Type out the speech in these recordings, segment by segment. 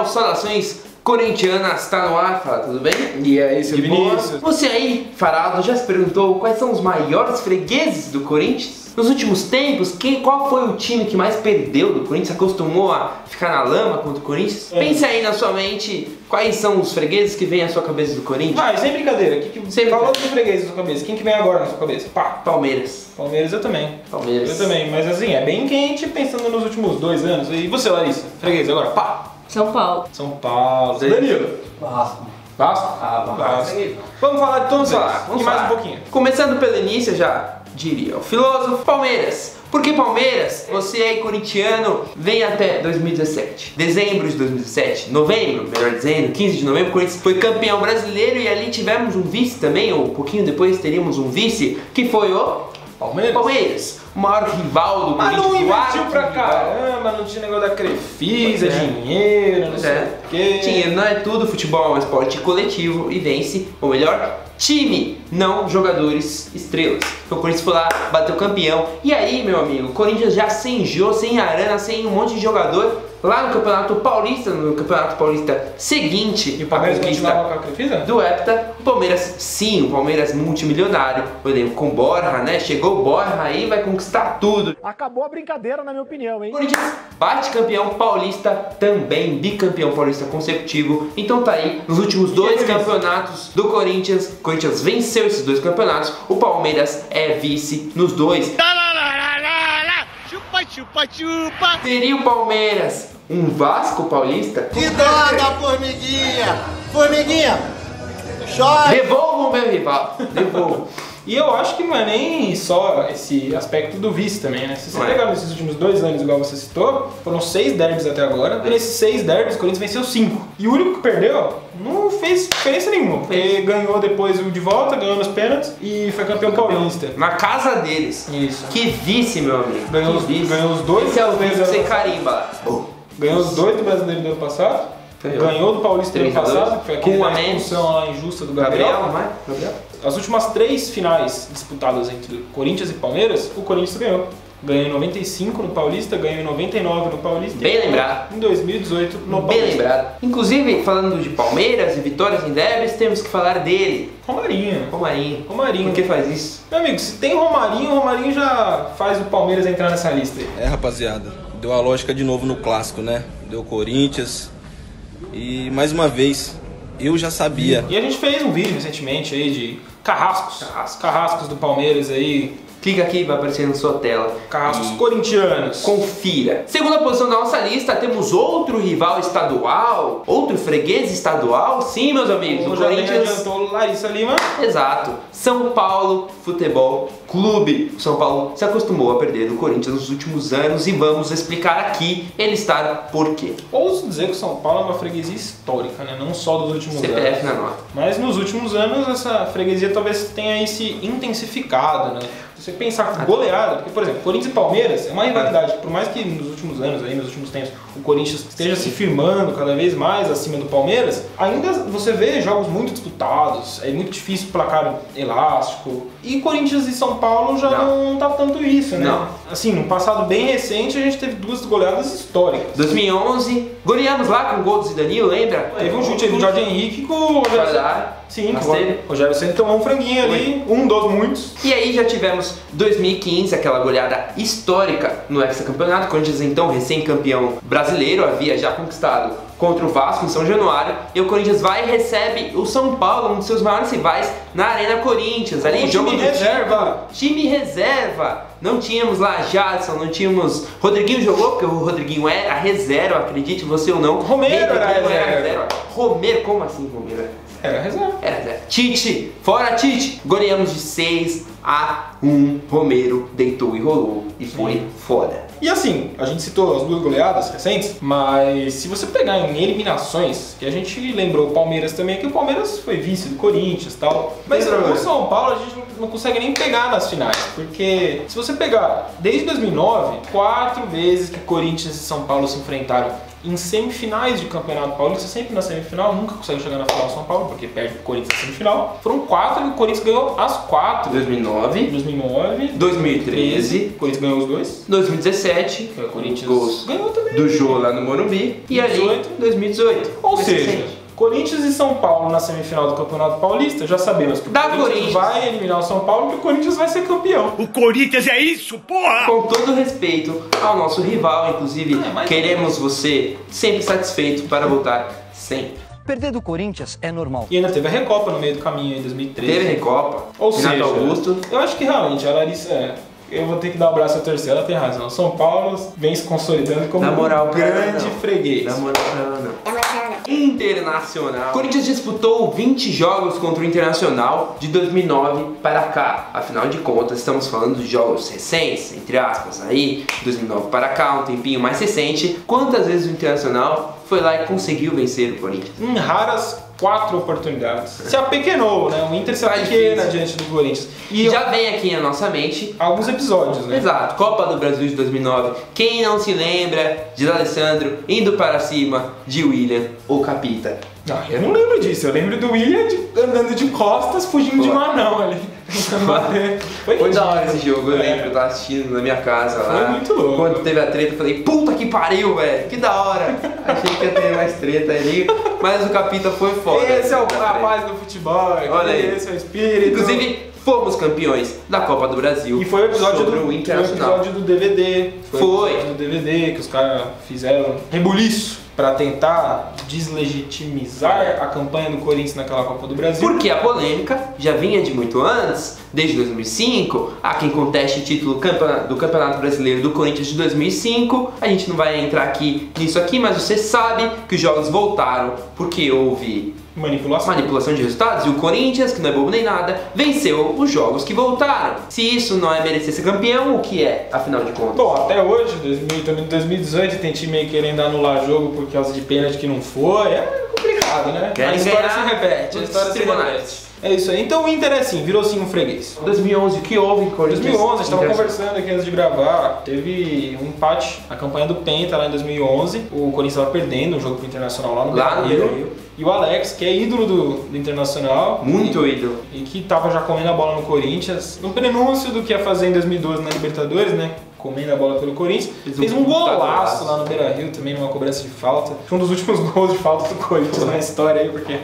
Daniel, saudações corintianas, tá no ar, fala, tudo bem? E aí, seu Vinícius? Você aí, Faraldo, já se perguntou quais são os maiores fregueses do Corinthians? Nos últimos tempos, qual foi o time que mais perdeu do Corinthians? Se acostumou a ficar na lama contra o Corinthians? Pense aí na sua mente quais são os fregueses que vêm à sua cabeça do Corinthians. Ah, sem brincadeira. Falando do freguês da sua cabeça, quem que vem agora na sua cabeça? Pá. Palmeiras. Palmeiras eu também. Palmeiras. Eu também, mas assim, é bem quente pensando nos últimos 2 anos. E você, Larissa? Freguês agora? Pá. São Paulo. São Paulo. Danilo? Vasco. Vasco? Vasco. Vamos falar de todos eles. Vamos E mais falar. um pouquinho. Começando pelo início, já diria o filósofo, Palmeiras. Por que Palmeiras? Você aí, corintiano, vem até 2017. Dezembro de 2017, novembro, melhor dizendo, 15 de novembro, o Corinthians foi campeão brasileiro e ali tivemos um vice também, ou um pouquinho depois teríamos um vice, que foi o Palmeiras. O maior rival do Mas Corinthians. não investiu o pra arquirrival. caramba, não tinha negócio da Crefisa, dinheiro, não sei o quê. Dinheiro não é tudo, futebol é um esporte coletivo e vence o melhor time, não jogadores estrelas. Então o Corinthians foi lá, bateu campeão. E aí, meu amigo, o Corinthians já sem Jô, sem Arana, sem um monte de jogador lá no Campeonato Paulista, seguinte, E o Palmeiras a conquista continuava com a Crefisa? do Hepta, o Palmeiras, sim, o Palmeiras multimilionário, o elenco com Borja, né? Chegou o Borja aí, vai conquistar tudo. Acabou a brincadeira, na minha opinião, hein? O Corinthians bate campeão paulista também, bicampeão paulista consecutivo. Então tá aí, nos últimos 2 campeonatos do Corinthians, o Corinthians venceu esses 2 campeonatos, o Palmeiras é vice nos 2. Chupa, chupa! Seria o Palmeiras um Vasco paulista? Que dó da formiguinha! Formiguinha! Chora! Devolva o meu rival, devolva. E eu acho que não é nem só esse aspecto do vice também, né? Se você pegar nesses últimos 2 anos, igual você citou, foram 6 derbys até agora. E nesses 6 derbys, o Corinthians venceu 5. E o único que perdeu não fez diferença nenhuma. Porque ganhou depois o de volta, ganhou nos pênaltis e foi campeão paulista. Na casa deles. Isso. Que vice, meu amigo. Ganhou os 2. Esse é o vice que você carimba lá. Ganhou os 2 do Brasileiro do ano passado. Ganhou do Paulista do ano passado, que foi aquele com a da expulsão lá injusta do Gabriel. Gabriel. As últimas 3 finais disputadas entre Corinthians e Palmeiras, o Corinthians ganhou. Ganhou em 95 no Paulista, ganhou em 99 no Paulista. Bem lembrado. Em 2018 no Bem Paulista. lembrado. Inclusive, falando de Palmeiras e vitórias em derbys, temos que falar dele. Romarinho. Romarinho. Por que faz isso? Meu amigo, se tem Romarinho, o Romarinho já faz o Palmeiras entrar nessa lista aí. É, rapaziada, deu a lógica de novo no clássico, né? Deu Corinthians e mais uma vez eu já sabia. E a gente fez um vídeo recentemente aí de carrascos do Palmeiras aí. Clica aqui, vai aparecer na sua tela. Carrascos corintianos. Confira. Segunda posição da nossa lista, temos outro rival estadual, outro freguês estadual. Sim, meus amigos, Como o já bem Corinthians. adiantou Larissa Lima. Exato. São Paulo Futebol Clube. O São Paulo se acostumou a perder do Corinthians nos últimos anos e vamos explicar aqui ele estar por quê. Ouso dizer que o São Paulo é uma freguesia histórica, né? Não só dos últimos CPF anos. na nota. Mas nos últimos anos essa freguesia talvez tenha aí se intensificado, né? Se você pensar goleada, porque, por exemplo, Corinthians e Palmeiras é uma rivalidade, por mais que nos últimos anos, aí, nos últimos tempos, o Corinthians esteja se firmando cada vez mais acima do Palmeiras, ainda você vê jogos muito disputados, é muito difícil placar elástico. E Corinthians e São Paulo já não tá tanto isso, né? Não. Assim, no passado bem recente a gente teve 2 goleadas históricas. 2011, goleamos lá com o gol do Zidanil, lembra? Teve um chute aí do Jorge Henrique com o Rogério. Sim, o Rogério Ceni tomou um franguinho ali, um dos muitos. E aí já tivemos 2015, aquela goleada histórica no hexacampeonato. O Corinthians, então, recém-campeão brasileiro, havia já conquistado contra o Vasco em São Januário. E o Corinthians vai e recebe o São Paulo, um dos seus maiores rivais, na Arena Corinthians. Ali, jogo time do reserva. Time reserva. Não tínhamos lá Jadson, não tínhamos... Rodriguinho jogou, porque o Rodriguinho era reserva, acredite você ou não. Romero era reserva. Romero, como assim Romero? Era reserva. Era reserva. Tite, fora Tite. Goleamos de 6-1. Romero deitou e rolou e foi foda. E assim, a gente citou as 2 goleadas recentes, mas se você pegar em eliminações, que a gente lembrou o Palmeiras também, que o Palmeiras foi vice do Corinthians e tal, mas o São Paulo a gente não consegue nem pegar nas finais, porque se você pegar desde 2009, 4 vezes que Corinthians e São Paulo se enfrentaram em semifinais de Campeonato Paulista, sempre na semifinal, nunca consegue chegar na final São Paulo, porque perde o Corinthians na semifinal. Foram 4 e o Corinthians ganhou as 4. 2009, 2009, 2013, o Corinthians ganhou os dois. 2017, O Corinthians gols ganhou também. do Jô lá no Morumbi. E ali, 2018. Ou Mais seja, recente. Corinthians e São Paulo na semifinal do Campeonato Paulista, já sabemos que o Corinthians vai eliminar o São Paulo e o Corinthians vai ser campeão. O Corinthians é isso, porra! Com todo respeito ao nosso rival, inclusive, queremos você sempre satisfeito para voltar sempre. Perder do Corinthians é normal. E ainda teve a Recopa no meio do caminho em 2013. Teve Recopa, Ou Renato seja, Augusto. eu acho que realmente a Larissa, eu vou ter que dar o braço a torcer, ela tem razão. São Paulo vem se consolidando como Na moral, um grande freguês. Na moral, não. Internacional. O Corinthians disputou 20 jogos contra o Internacional de 2009 para cá. Afinal de contas, estamos falando de jogos recentes, entre aspas, aí, 2009 para cá, um tempinho mais recente. Quantas vezes o Internacional foi lá e conseguiu vencer o Corinthians? Em raras 4 oportunidades. Se apequenou, né? O Inter se apequena diante do Corinthians. E já vem aqui na nossa mente alguns episódios, né? Exato, Copa do Brasil de 2009. Quem não se lembra de D'Alessandro indo para cima de William ou Capita? Não, eu não lembro disso. Eu lembro do William andando de costas, fugindo de um anão ali. Foi da hora esse jogo, eu lembro, eu tava assistindo na minha casa lá. Foi muito louco. Quando teve a treta, eu falei, puta que pariu, velho, que da hora. Achei que ia ter mais treta ali, mas o Capita foi foda. Esse é o rapaz do futebol, olha aí. Esse é o espírito. Inclusive, fomos campeões da Copa do Brasil. E foi o episódio do Internacional. Foi o episódio do DVD. Foi o episódio do DVD que os caras fizeram rebuliço para tentar deslegitimizar a campanha do Corinthians naquela Copa do Brasil. Porque a polêmica já vinha de muito antes, desde 2005. Há quem conteste o título do Campeonato Brasileiro do Corinthians de 2005. A gente não vai entrar aqui nisso aqui, mas você sabe que os jogos voltaram porque houve manipulação de resultados e o Corinthians, que não é bobo nem nada, venceu os jogos que voltaram. Se isso não é merecer ser campeão, o que é, afinal de contas? Bom, até hoje, 2018, tem time aí querendo anular jogo por causa de pênalti que não foi. É complicado, né? Querem a história ganhar se repete. A história se tribunais. repete. É isso aí. Então o Inter é assim, virou sim um freguês. 2011, o que houve em Corinthians? 2011, a gente estava conversando aqui antes de gravar, teve um empate, a campanha do Penta lá em 2011, o Corinthians estava perdendo o jogo pro Internacional lá no Beira-Rio. E o Alex, que é ídolo do Internacional. Muito ídolo. E que estava já comendo a bola no Corinthians, no prenúncio do que ia fazer em 2012 na Libertadores, né? Comendo a bola pelo Corinthians. Fez um golaço lá no Beira-Rio também, numa cobrança de falta. Foi um dos últimos gols de falta do Corinthians na história aí, porque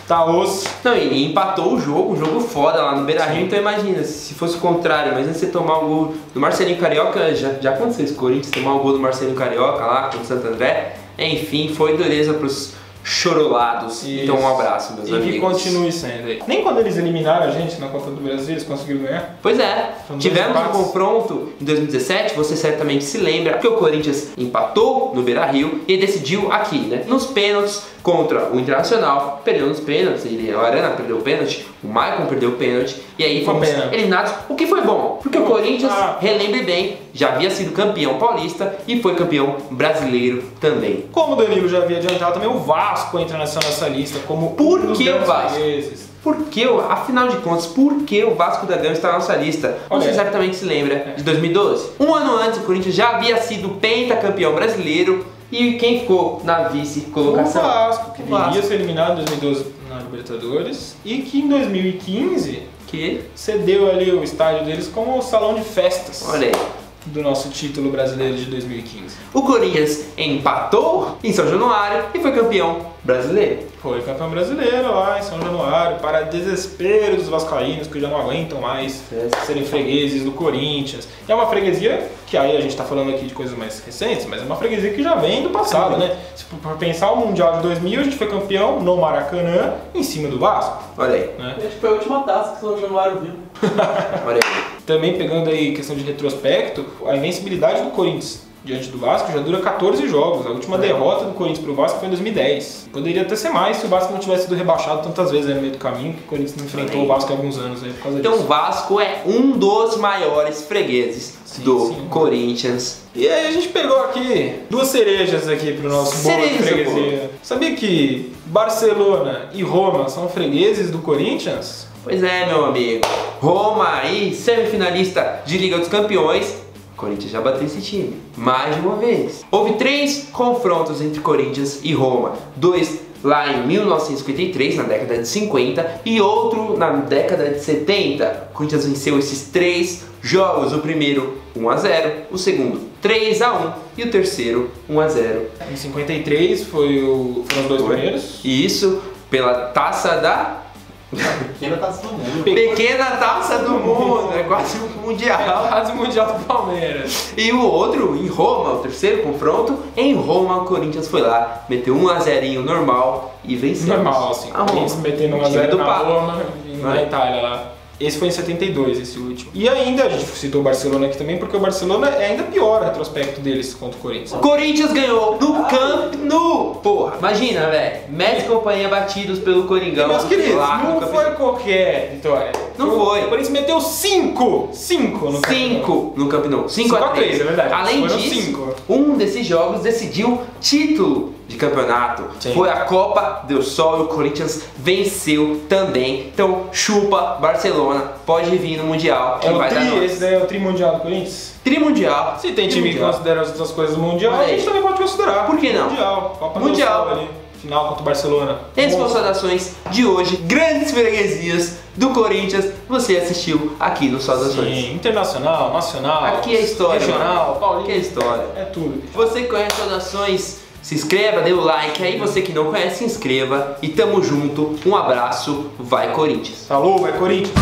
tá osso. Não, e empatou o jogo foda lá no Beira-Rio. Então imagina, se fosse o contrário, imagina você tomar o gol do Marcelinho Carioca, já aconteceu isso, Corinthians tomar o gol do Marcelinho Carioca lá contra o Santo André. Enfim, foi dureza pros chorolados. Isso. Então um abraço, meus amigos. E que continue sendo aí. Nem quando eles eliminaram a gente na Copa do Brasil, eles conseguiram ganhar. Pois é, tivemos um confronto em 2017, você certamente se lembra, que o Corinthians empatou no Beira-Rio e decidiu aqui, né? Nos pênaltis contra o Internacional, perdeu nos pênaltis, o Arana perdeu o pênalti, o Maicon perdeu o pênalti, e aí fomos eliminados, o que foi bom, porque o Corinthians, relembre bem, já havia sido campeão paulista e foi campeão brasileiro também. Como o Danilo já havia adiantado, também o Vasco entra nessa lista como Por que o Vasco? Por que, afinal de contas, por que o Vasco da Gama está na nossa lista? Você certamente se lembra de 2012. Um ano antes, o Corinthians já havia sido pentacampeão brasileiro. E quem ficou na vice-colocação? O Vasco, que viria ser eliminado em 2012 na Libertadores. E que em 2015 cedeu ali o estádio deles como salão de festas. Olha aí. Do nosso título brasileiro de 2015. O Corinthians empatou em São Januário e foi campeão brasileiro. Foi campeão brasileiro lá em São Januário, para desespero dos vascaínos que já não aguentam mais serem fregueses do Corinthians. E é uma freguesia que aí a gente tá falando aqui de coisas mais recentes, mas é uma freguesia que já vem do passado, né? Se for pensar o Mundial de 2000, a gente foi campeão no Maracanã, em cima do Vasco. Olha aí. Né? Acho que foi a última taça que São Januário viu. Olha aí. Também pegando aí questão de retrospecto, a invencibilidade do Corinthians diante do Vasco já dura 14 jogos. A última derrota do Corinthians pro Vasco foi em 2010. Poderia até ser mais se o Vasco não tivesse sido rebaixado tantas vezes aí no meio do caminho, que o Corinthians não enfrentou o Vasco há alguns anos aí por causa disso. Então o Vasco é um dos maiores fregueses do Corinthians. E aí a gente pegou aqui duas cerejas aqui pro nosso bolo de freguesia. Sabia que Barcelona e Roma são fregueses do Corinthians? Pois é, meu amigo. Roma aí, semifinalista de Liga dos Campeões. O Corinthians já bateu esse time, mais de uma vez. Houve 3 confrontos entre Corinthians e Roma. 2 lá em 1953, na década de 50, e outro na década de 70. O Corinthians venceu esses 3 jogos, o primeiro 1 a 0, o segundo 3 a 1 e o terceiro 1 a 0. Em 53 foram os 2 primeiros. E isso pela taça da... Pequena taça do mundo. Pequena taça do mundo, é quase um mundial. Quase o Mundial do Palmeiras. E o outro, em Roma, o terceiro confronto, em Roma o Corinthians foi lá, meteu 1 a 0 normal e venceu. Normal, assim. A Roma. Eles metendo 1 a 0 na Roma e na Itália lá. Esse foi em 72, esse último. E ainda, a gente citou o Barcelona aqui também, porque o Barcelona é ainda pior o retrospecto deles contra o Corinthians. Corinthians ganhou no Camp Nou. Porra, imagina, velho. Messi e companhia batidos pelo Coringão. Meus queridos, lá no não Camp foi Nou. qualquer vitória. Não foi. O Corinthians meteu 5 no Camp Nou. 5 no Camp Nou. 5 a 3, é verdade. Além Foram disso, 5. um desses jogos decidiu título de campeonato. Sim. Foi a Copa del Sol e o Corinthians venceu também. Então chupa Barcelona, pode vir no Mundial. Que É o vai dar nós. esse daí é o tri mundial do Corinthians? Trimundial. Se tem time que Trimundial. considera as outras coisas mundial, Olha a gente aí. também pode considerar. Por que não? Mundial. Copa Mundial. do Sol ali. Final contra o Barcelona. Essas Bom. constatações de hoje, grandes freguesias do Corinthians, você assistiu aqui no Saudações. Sim, internacional, nacional. Aqui é história, Regional, mano. paulista. Aqui é história. É tudo. Você que conhece Saudações, se inscreva, dê o like. Aí você que não conhece, se inscreva. E tamo junto. Um abraço. Vai Corinthians. Falou, vai Corinthians.